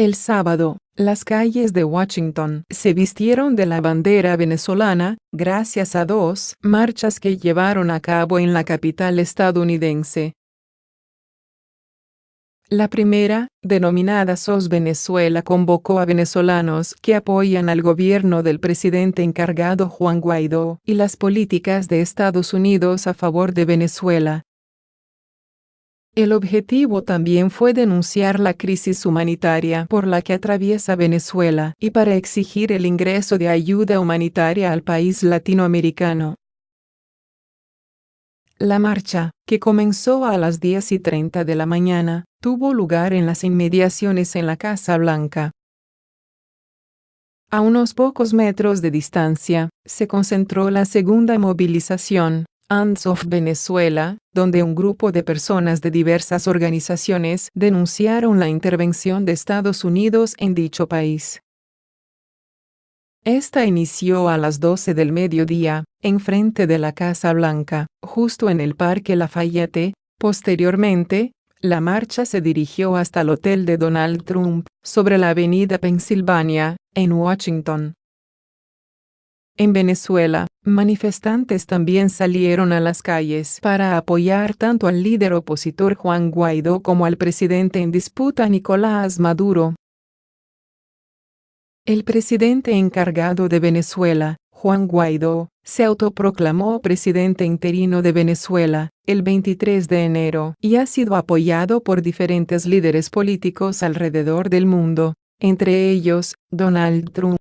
El sábado, las calles de Washington se vistieron de la bandera venezolana, gracias a dos marchas que llevaron a cabo en la capital estadounidense. La primera, denominada SOS Venezuela, convocó a venezolanos que apoyan al gobierno del presidente encargado Juan Guaidó y las políticas de Estados Unidos a favor de Venezuela. El objetivo también fue denunciar la crisis humanitaria por la que atraviesa Venezuela y para exigir el ingreso de ayuda humanitaria al país latinoamericano. La marcha, que comenzó a las 10:30 de la mañana, tuvo lugar en las inmediaciones en la Casa Blanca. A unos pocos metros de distancia, se concentró la segunda movilización, Hands Off Venezuela, donde un grupo de personas de diversas organizaciones denunciaron la intervención de Estados Unidos en dicho país. Esta inició a las 12 del mediodía, enfrente de la Casa Blanca, justo en el Parque Lafayette. Posteriormente, la marcha se dirigió hasta el hotel de Donald Trump, sobre la avenida Pennsylvania, en Washington. En Venezuela, manifestantes también salieron a las calles para apoyar tanto al líder opositor Juan Guaidó como al presidente en disputa Nicolás Maduro. El presidente encargado de Venezuela, Juan Guaidó, se autoproclamó presidente interino de Venezuela el 23 de enero y ha sido apoyado por diferentes líderes políticos alrededor del mundo, entre ellos, Donald Trump.